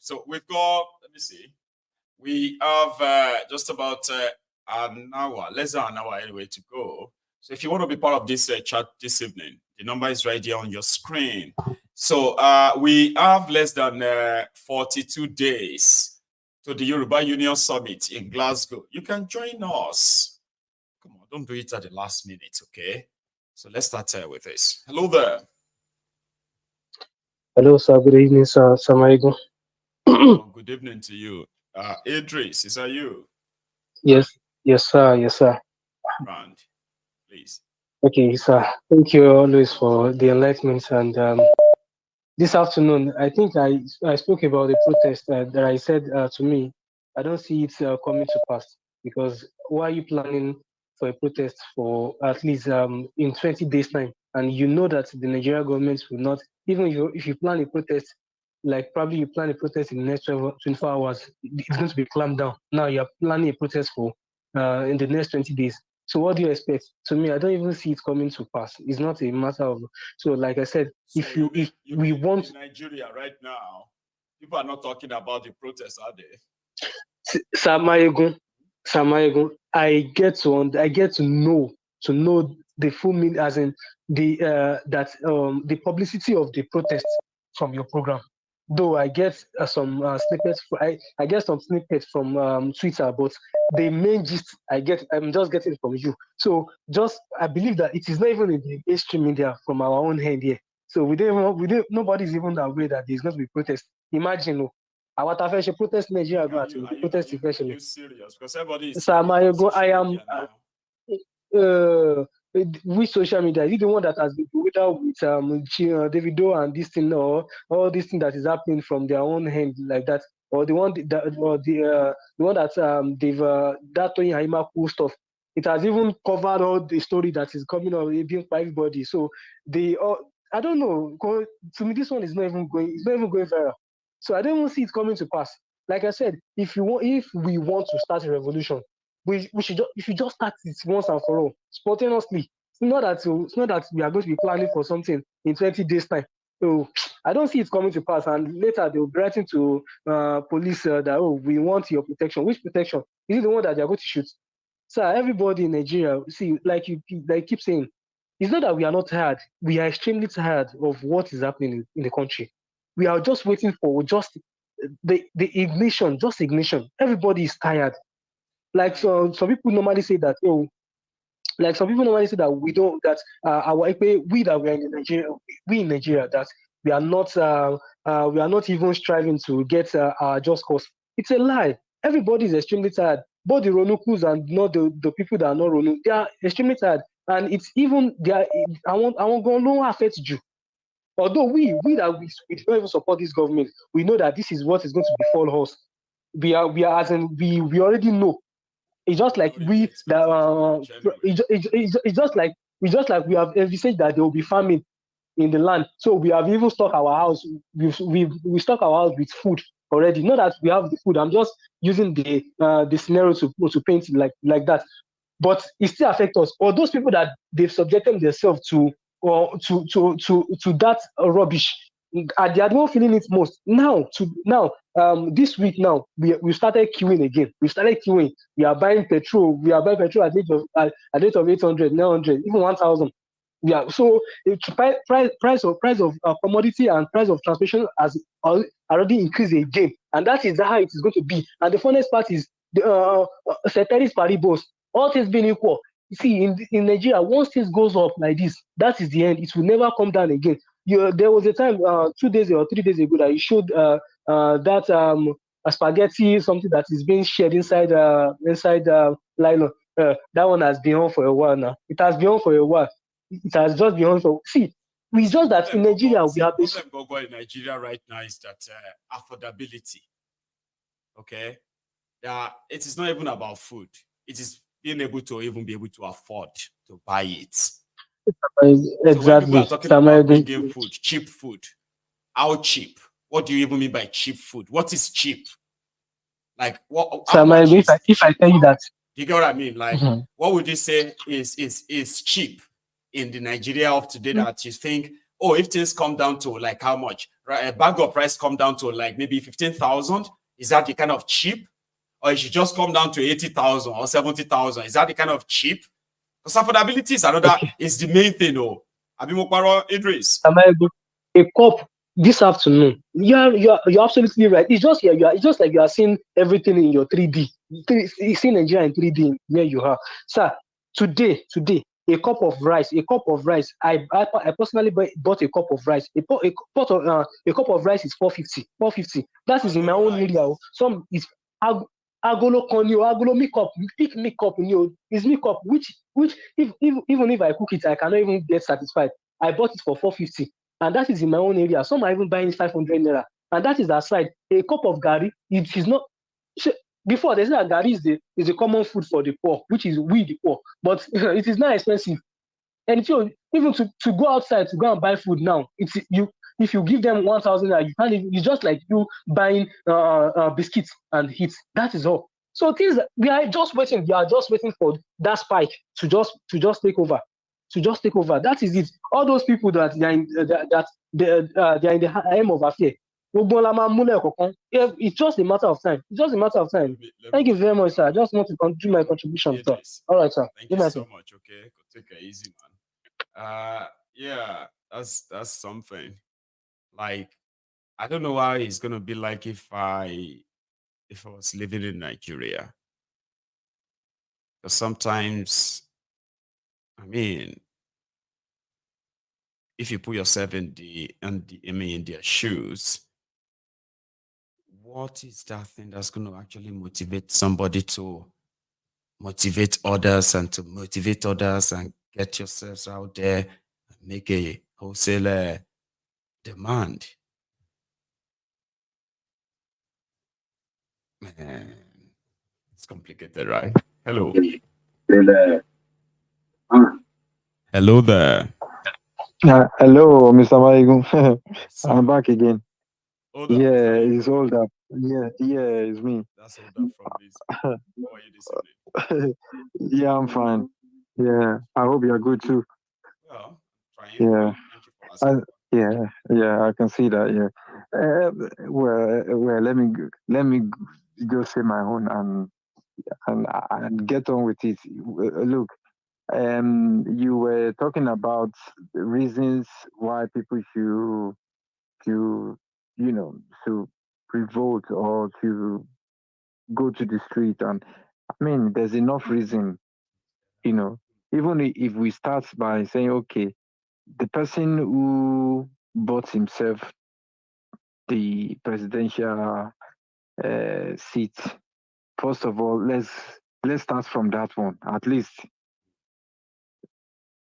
So we've got, let me see, we have just about an hour, less than an hour anyway to go. So if you want to be part of this chat this evening, the number is right here on your screen. So we have less than 42 days to the Yoruba Union Summit in Glasgow. You can join us. Come on, don't do it at the last minute, okay? So let's start with this. Hello there. Hello, sir. Good evening, sir. Samaigo. Good evening to you. Idris, is that you? Yes, sir. Yes, sir. Brand, please. Okay, sir. Thank you always for the enlightenment. And this afternoon, I think I spoke about the protest that I said to me, I don't see it coming to pass, because why are you planning for a protest for at least in 20 days time? And you know that the Nigerian government will not, even if you plan a protest, like probably you plan a protest in the next 24 hours, it's going to be clamped down. Now you're planning a protest for in the next 20 days. So what do you expect? To me, I don't even see it coming to pass. It's not a matter of, so like I said, So if we want in Nigeria right now, people are not talking about the protests, are they? Samayegun, I get to know the full meaning, as in the the publicity of the protest from your program. Though I get some snippets, I get some snippets from Twitter, but the main gist I'm just getting from you. So I believe that it is not even in the mainstream media from our own hand here. So nobody's even aware that there's going to be protest. Imagine, our Tafeshe protest Nigeria go to protest Are you serious? Because everybody is saying saying it on social media now. Which social media? Is it the one that has been without with Davido and this thing, or all this thing that is happening from their own hand like that, or the one the one that they've that Tony Haima cool stuff? It has even covered all the story that is coming up being by everybody. So I don't know. To me, this one is not even going. It's not even going viral. So I don't even see it coming to pass. Like I said, if we want to start a revolution, we should just start it once and for all, spontaneously. It's not that we are going to be planning for something in 20 days time. So I don't see it coming to pass. And later they'll be writing to police that, we want your protection. Which protection? Is it the one that they're going to shoot? So everybody in Nigeria, see, like you keep saying, it's not that we are not tired. We are extremely tired of what is happening in the country. We are just waiting for just the ignition, just ignition. Everybody is tired. Like, so some people normally say that, like some people normally say that we don't, that we that we are in Nigeria, we in Nigeria, that we are not even striving to get our just cause. It's a lie. Everybody is extremely tired. Both the Ronukus and not the people that are not Ronu, they are extremely tired. And it's even I won't go no affect you. Although we don't even support this government, we know that this is what is going to befall us. We are as in we already know. It's just like it's just like we have envisaged that there will be famine in the land. So we have even stocked our house. We stock our house with food already. Not that we have the food. I'm just using the scenario to paint it like that. But it still affects us. Or those people that they've subjected themselves to that rubbish, they are the one feeling it most. Now this week now we started queuing again. We started queuing. We are buying petrol. We are buying petrol at rate of 800, 900, even 1,000. Yeah. So price of commodity and price of transportation has already increased again, and that is how it is going to be. And the funniest part is the ceteris paribus. All things being equal, you see, in Nigeria, once things goes up like this, that is the end. It will never come down again. There was a time 2 days or 3 days ago that you showed that a spaghetti, something that is being shared inside nylon. That one has been on for a while now. It has been on for a while. It has just been on for. See, we just that in Nigeria we have this. The problem in Nigeria right now is that affordability. Okay, it is not even about food. It is being able to afford to buy it. Exactly. So when people are talking about bringing food, cheap food, how cheap? What do you even mean by cheap food? What is cheap? Like what? How much if I tell you that, you get what I mean? Like what would you say is cheap in the Nigeria of today that you think, if things come down to like how much? a bag of rice come down to like maybe 15,000? Is that the kind of cheap? Or it should just come down to 80,000 or 70,000? Is that the kind of cheap? Because affordability is another, Okay. is the main thing, oh. Abimokparo Idris. Am I able a cup this afternoon? You're absolutely right. It's just it's just like you are seeing everything in your 3D. You see Nigeria in 3D where you are. Sir, today, a cup of rice. I personally bought a cup of rice. A cup of rice is 450. 450. That is in my Agolo own area. rice. Some is agolo kan ni o, agolo makeup, pick makeup ni o, is makeup which even if I cook it, I cannot even get satisfied. I bought it for 450, and that is in my own area. Some are even buying 500 naira, and that is aside. A cup of gari, it is not. Before they say that gari is a common food for the poor, which is we the poor, but it is not expensive. And even to go outside to go and buy food now, it's you. If you give them 1,000, you can't. It's just like you buying biscuits and eat. That is all. So things we are just waiting. We are just waiting for that spike to just take over, to just take over. That is it. All those people that they are in, they are in the aim of affair. It's just a matter of time. It's just a matter of time. Let me Thank you tell very you much, sir. I now. just want to do my contribution, sir. Idris. All right, sir. Thank Good you night, sir. so much. Okay. Take it easy, man. Yeah, that's something. Like, I don't know how it's gonna be like if I was living in Nigeria. Because sometimes, I mean, if you put yourself in their shoes, what is that thing that's going to actually motivate somebody to motivate others and to motivate others and get yourselves out there and make a wholesale demand? Man, it's complicated, right? Hello. Hello there. Hello, Mr. Maigun. Yes, I'm sir. back again. Hold up. Is that Yeah, you? it's all that. Yeah, it's me. That's hold up from this. How are you this evening? Yeah, I'm fine. Yeah, I hope you're good too. Well, trying. Yeah, Thank you for I, asking. yeah, I can see that. Yeah. Well, let me go say my own and get on with it. Look, you were talking about the reasons why people to you know to revolt or to go to the street, and I mean there's enough reason, you know even if we start by saying, okay, the person who bought himself the presidential seat, first of all, let's start from that one. At least,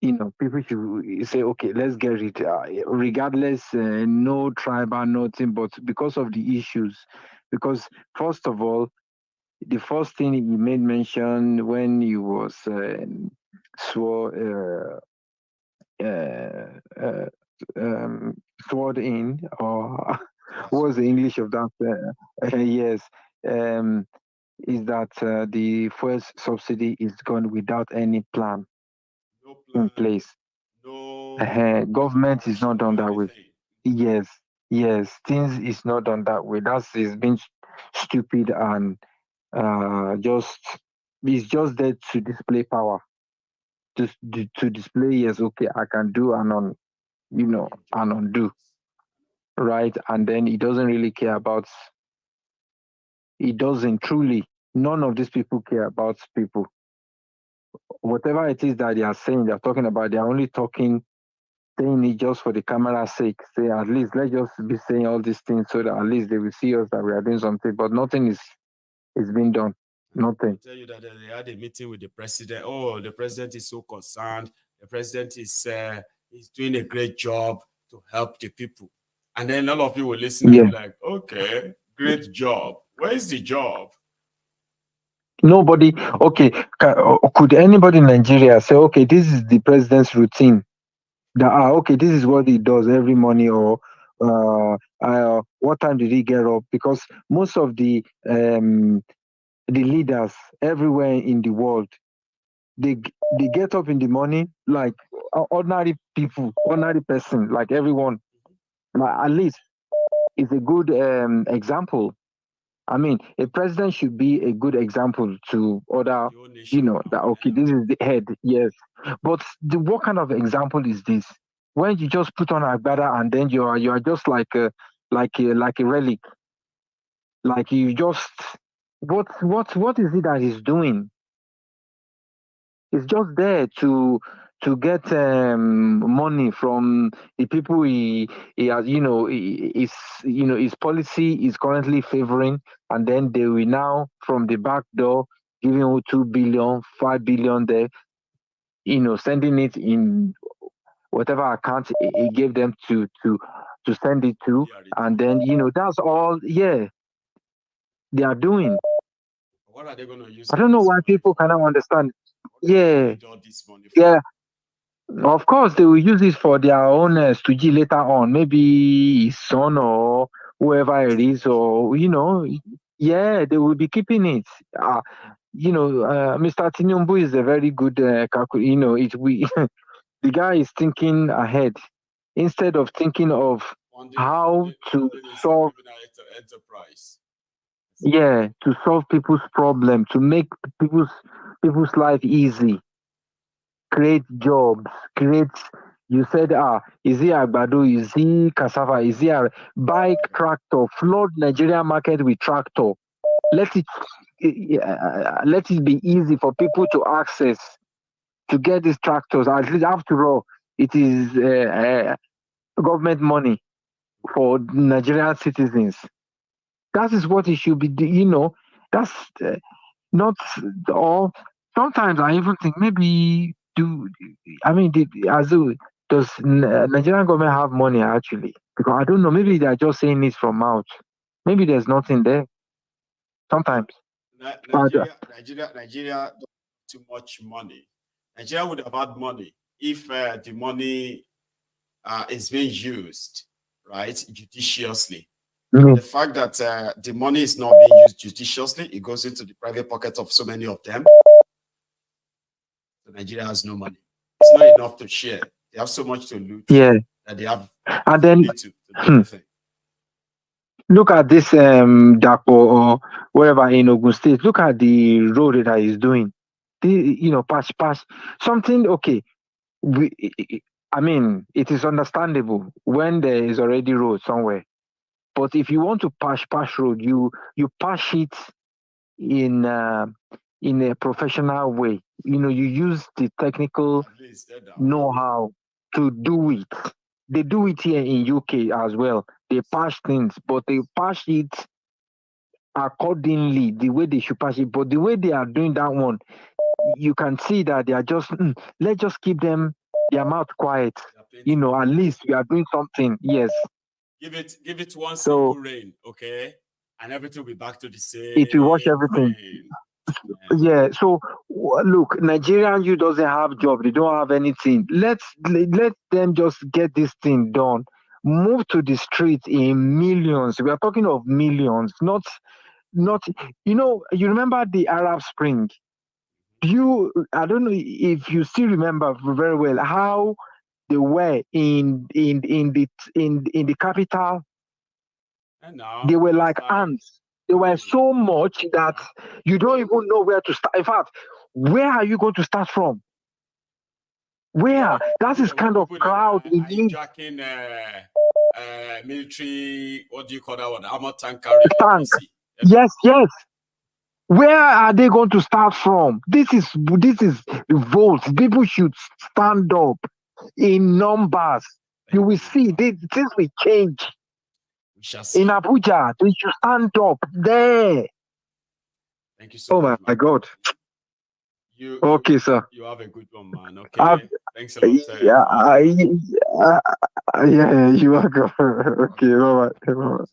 people should say, okay, let's get rid, regardless, no tribal, nothing, but because of the issues. Because first of all, the first thing he made mention when he was swore uh, uh, sworn in, or That's what was the okay. English of that? Yes, um, is that the first subsidy is gone without any plan No in plan, place. no Government is not ration, done no that way. anything. Yes, yes, things is not done that way. That's is being stupid, and just it's just there to display power, to display, yes, okay, I can do and Big and job. undo, Yes. right? And then he doesn't really care about. He doesn't truly. None of these people care about people. Whatever it is that they are saying, they're talking about. They are only saying it just for the camera's sake. Say, at least let's just be saying all these things so that at least they will see us that we are doing something. But nothing is being done. They'll Nothing. tell you that they had a meeting with the president. Oh, the president is so concerned. The president is doing a great job to help the people. And then all of you will listen and be Yeah. like, okay, great job. Where is the job? Nobody. Okay. Could anybody in Nigeria say, okay, this is the president's routine? That okay, this is what he does every morning, or what time did he get up? Because most of the leaders everywhere in the world, they get up in the morning like ordinary people, ordinary person, like everyone, at least. is a good example. I mean, a president should be a good example to other, Your you nation know, now. that okay, this is the head, yes. But what kind of example is this? When you just put on a agbada and then you are just like a relic, like you just what is it that he's doing? He's just there to get money from the people he has, his policy is currently favoring, and then they will now from the back door giving him 2 billion, 5 billion there, sending it in whatever account he gave them to send it to, and then that's all. Yeah, they are doing. What are they going to use I all don't know this why money people for? cannot understand. What are they going to Yeah, need all this money for? yeah. Of course, they will use it for their own stooge later on. Maybe his son or whoever it is, or yeah, they will be keeping it. Mr. Tinubu is a very good the guy is thinking ahead instead of thinking of how to Funding is a solve, criminal enterprise. yeah, to solve people's problem, to make people's life easy, create jobs, create. You said, is he Agbado? Is he cassava? Is he buy tractor, flood Nigeria market with tractor? Let it let it be easy for people to access to get these tractors. At least, after all, it is government money for Nigerian citizens. That is what it should be. That's not all. Sometimes I even think maybe do I mean does Nigerian government have money actually? Because I don't know. Maybe they are just saying it from mouth. Maybe there's nothing there. Sometimes. But, Nigeria don't have too much money. Nigeria would have had money if the money is being used, right, judiciously. The fact that the money is not being used judiciously, it goes into the private pocket of so many of them. So Nigeria has no money. It's not enough to share. They have so much to loot yeah, that they have and then little to do anything. look at this Dapo or wherever in Ogun State. Look at the road that he's doing. Patch something. Okay, we, I mean, it is understandable when there is already road somewhere. But if you want to patch road, you patch it in uh, in a professional way. You use the technical At least they're down. know-how to do it. They do it here in UK as well. They patch things, but they patch it accordingly the way they should patch it. But the way they are doing that one, you can see that they are just let's just keep their mouth quiet. At least we are doing something. Yes. Give it one So simple rain, okay, and everything will be back to the same it will wash everything. thing. Yeah. So look, Nigerian you doesn't have job. They don't have anything. Let them just get this thing done. Move to the streets in millions. We are talking of millions, not. You remember the Arab Spring? I don't know if you still remember very well how they were in the capital. And now They were it's like ants. They were so much that you don't even know where to start. In fact, where are you going to start from? Where? That is kind of crowd we need. hijacking military, what do you call that one? Armor tank carrier. Tank. Yes, yes. Where are they going to start from? This is revolt. People should stand up in numbers. You will see things will change. We shall see. In Abuja, they should stand up there. Thank you so much. Oh my God. Okay, sir. You have a good one, man. Okay. Thanks a lot. Yeah, you are good. Okay, bye-bye.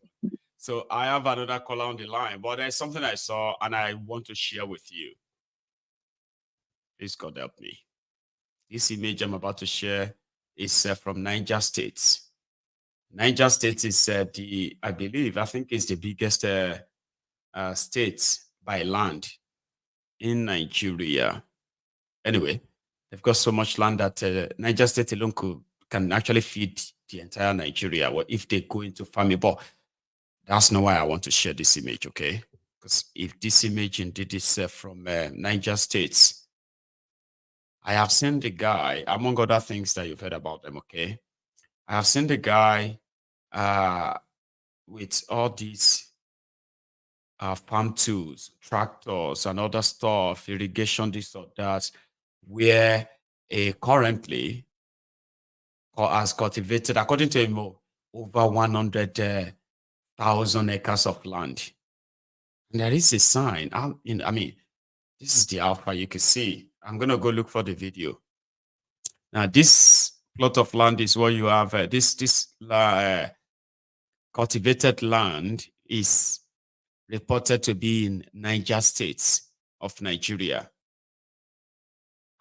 So I have another caller on the line, but there's something I saw and I want to share with you. Please God help me. This image I'm about to share is from Niger State. Niger State is I think it's the biggest state by land in Nigeria. Anyway, they've got so much land that Niger State alone can actually feed the entire Nigeria if they go into farming. But That's not why I want to share this image, okay? Because if this image indeed is from Niger States, I have seen the guy, among other things that you've heard about them, okay? I have seen the guy with all these farm tools, tractors, and other stuff, irrigation, this or that, where currently has cultivated, according to him, over 100,000 acres of land. And there is a sign. I mean, this is the alpha you can see. I'm going to go look for the video. Now, this plot of land is where you have this cultivated land is reported to be in Niger State of Nigeria.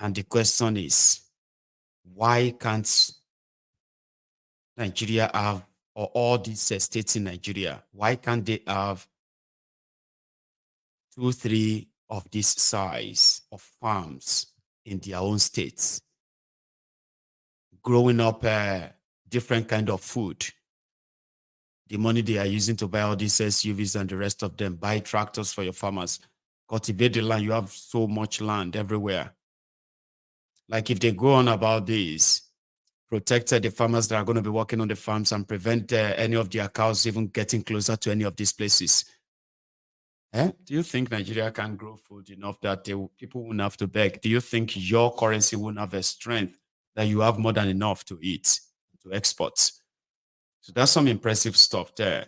And the question is, why can't Nigeria have, or all these states in Nigeria, why can't they have 2, 3 of this size of farms in their own states, growing up different kind of food? The money they are using to buy all these SUVs and the rest of them, buy tractors for your farmers, cultivate the land. You have so much land everywhere. Like if they go on about this, protect the farmers that are going to be working on the farms and prevent any of their cows even getting closer to any of these places. Do you think Nigeria can grow food enough that people won't have to beg? Do you think your currency won't have a strength that you have more than enough to eat, to export? So that's some impressive stuff there. I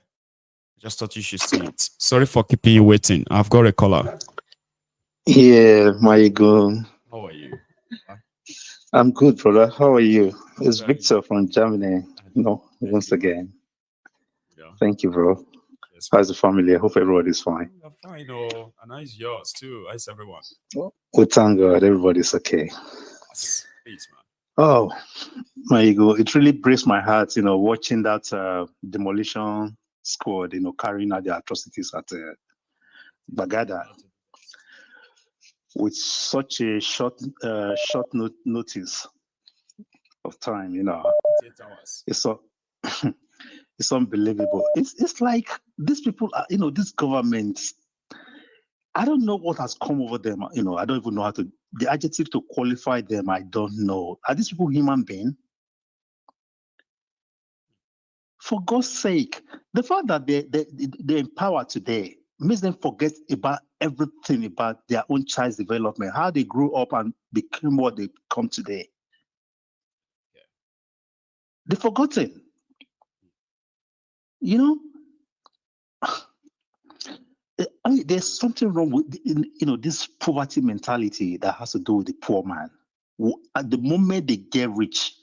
just thought you should see it. Sorry for keeping you waiting. I've got a caller. Yeah, my God. How are you? I'm good, brother. How are you? It's Victor from Germany. Once again. Yeah. Thank you, bro. Yes, how's the family? I hope everybody's fine. I'm fine, and how's yours too? How's everyone? We thank God, everybody's okay. Yes, please, man. Oh, my ego. It really breaks my heart, watching that demolition squad, carrying out the atrocities at Bagada with such a short notice of time, 8 hours. It's so it's unbelievable. It's like these people are, this government, I don't know what has come over them. I don't even know how to, the adjective to qualify them, I don't know. Are these people human beings? For God's sake, the fact that they're in power today makes them forget about everything about their own child's development, how they grew up and became what they become today. Yeah. They've forgotten. I mean, there's something wrong with this poverty mentality that has to do with the poor man. At the moment they get rich,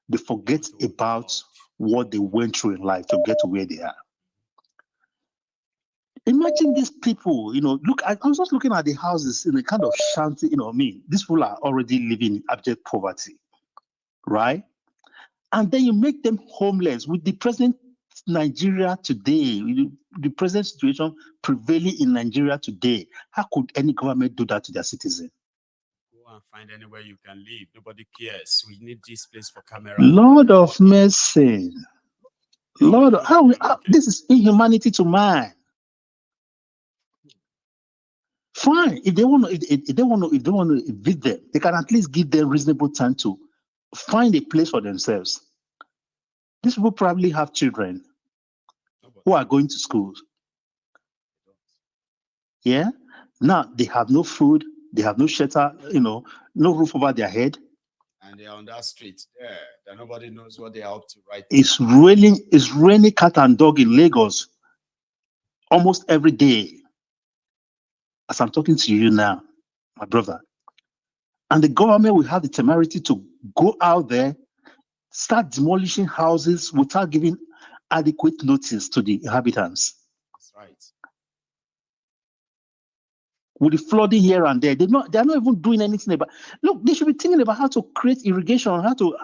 they forget about what they went through in life to get to where they are. Imagine these people, look, I was just looking at the houses in a kind of shanty, these people are already living in abject poverty, right? And then you make them homeless with the present Nigeria today, the present situation prevailing in Nigeria today. How could any government do that to their citizens? Go and find anywhere you can live. Nobody cares. We need this place for camera. Lord of mercy. Lord, how this is inhumanity to man. Fine, if they want to evict them, they can at least give them reasonable time to find a place for themselves. These people probably have children who are going to schools. Yeah. Now they have no food, they have no shelter, no roof over their head. And they're on that street there that nobody knows what they're up to right now. It's raining cat and dog in Lagos almost every day. As I'm talking to you now, my brother. And the government will have the temerity to go out there, start demolishing houses without giving adequate notice to the inhabitants. That's right. With the flooding here and there, they're not even doing anything about. Look, they should be thinking about how to create irrigation, how to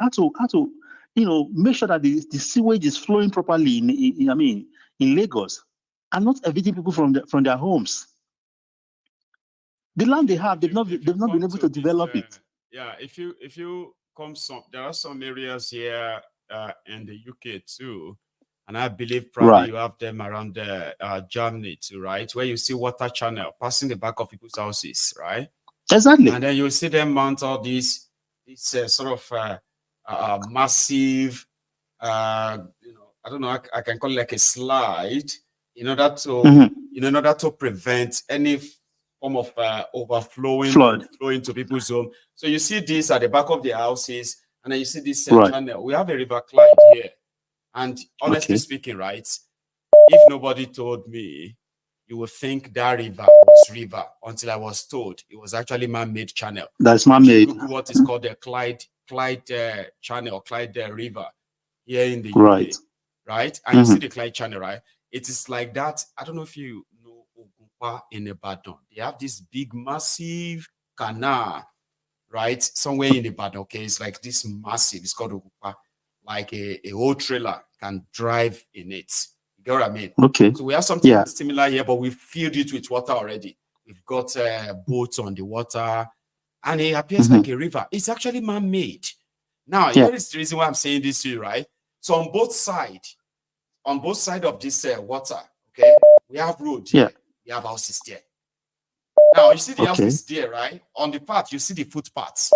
make sure that the sewage is flowing properly in Lagos, and not evicting people from their homes. The land they have, they've not been able to develop it. Yeah, if you come there are some areas here in the UK too, And I believe probably Right. you have them around Germany too, right? Where you see water channel passing the back of people's houses, right? Exactly. And then you see them mount all these sort of massive, I don't know, I can call it like a slide in order to, in order to prevent any form of overflowing Flood. flowing to people's home. So you see this at the back of the houses, and then you see this Right. channel. We have a river Clyde here, and honestly speaking, right, if nobody told me, you would think that river was river until I was told it was actually man-made channel. That's man-made. Google what is called the Clyde channel, Clyde River here in the Right. UK, right? And you see the Clyde channel, right? It is like that. I don't know if you know Ogunpa in Ibadan. They have this big, massive canal, right? Somewhere in Ibadan, okay? It's like this massive, it's called Ogunpa. Like a whole trailer can drive in it. You get what I mean? Okay. So we have something similar here, but we've filled it with water already. We've got boats on the water, and it appears like a river. It's actually man-made. Now, here is the reason why I'm saying this to you, right? So on both sides of this water, okay, we have road here. We have houses there. Now, you see the houses there, right? On the path, you see the footpaths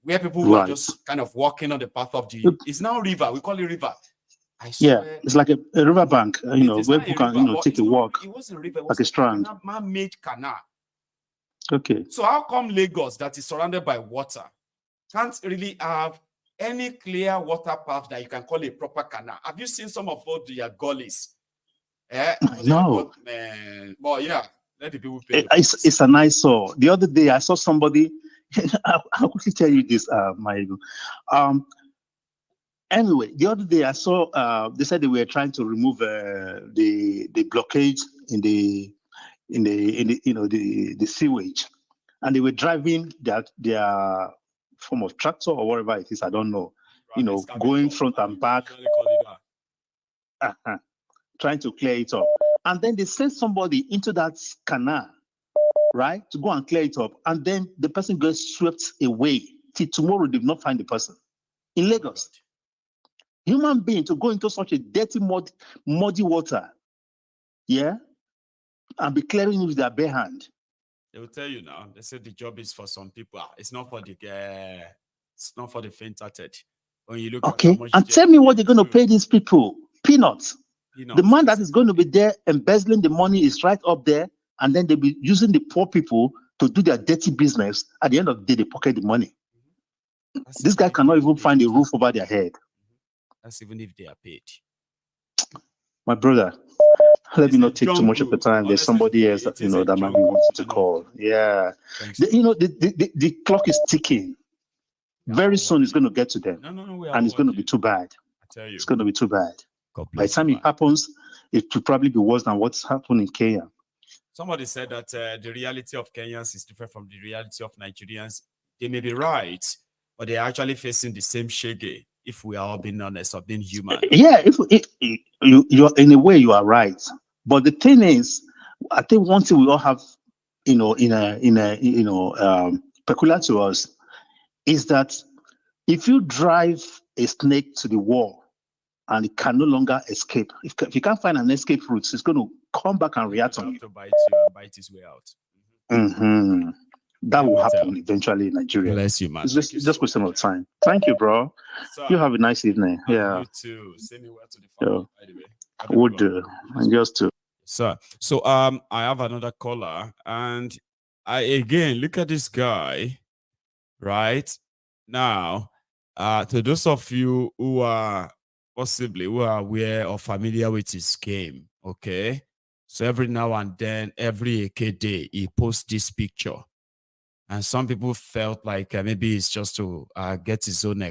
where people were just kind of walking on the path of the... It's now river. We call it river. I swear. It's like a river bank, where people can, take a walk. It wasn't a river. It was like a strand. Man-made canal. Okay. So how come Lagos, that is surrounded by water, can't really have any clear water path that you can call a proper canal? Have you seen some of all the gullies? No. Man. Well, yeah. Let the people pay. It's a nice saw. The other day I saw somebody. I'll quickly tell you this, Mario. Anyway, the other day I saw they said they were trying to remove the blockage in the sewage, and they were driving their form of tractor or whatever it is, I don't know, going front and back, trying to clear it up. And then they sent somebody into that canal, right, to go and clear it up. And then the person gets swept away. Till tomorrow, they've not found the person. In Lagos, human being to go into such a dirty, muddy water, and be clearing it with their bare hand. They will tell you now. They say the job is for some people. It's not for the faint-hearted. When you look at how much and tell me what they're going to pay these people. Peanuts. The man that is going to be there embezzling the money is right up there, and then they'll be using the poor people to do their dirty business. At the end of the day, they pocket the money. This guy cannot even find a roof over their head. That's even if they are paid. My brother, let me not take too much of the time. There's somebody else that might be wanting to call. Yeah. The clock is ticking. Very soon it's going to get to them. And it's going to be too bad. I tell you. It's going to be too bad. By the time it happens, it will probably be worse than what's happened in Kenya. Somebody said that the reality of Kenyans is different from the reality of Nigerians. They may be right, but they're actually facing the same shege, if we are all being honest, or being human. Yeah, if you're in a way you are right. But the thing is, I think one thing we all have, peculiar to us, is that if you drive a snake to the wall, and it can no longer escape. If you can't find an escape route, it's going to come back and react on you. To bite you and bite his way out. That will happen eventually in Nigeria. Bless you, man. It's just question of time. Thank you, bro. Sir, you have a nice evening. Yeah. You too. Send me where to the family, by the way. Would do. And yours too. Sir. So I have another caller, and I again look at this guy, right? Now, to those of you who are possibly who are aware or familiar with his game, okay? So every now and then, every AK day, he posts this picture. And some people felt like maybe it's just to get his own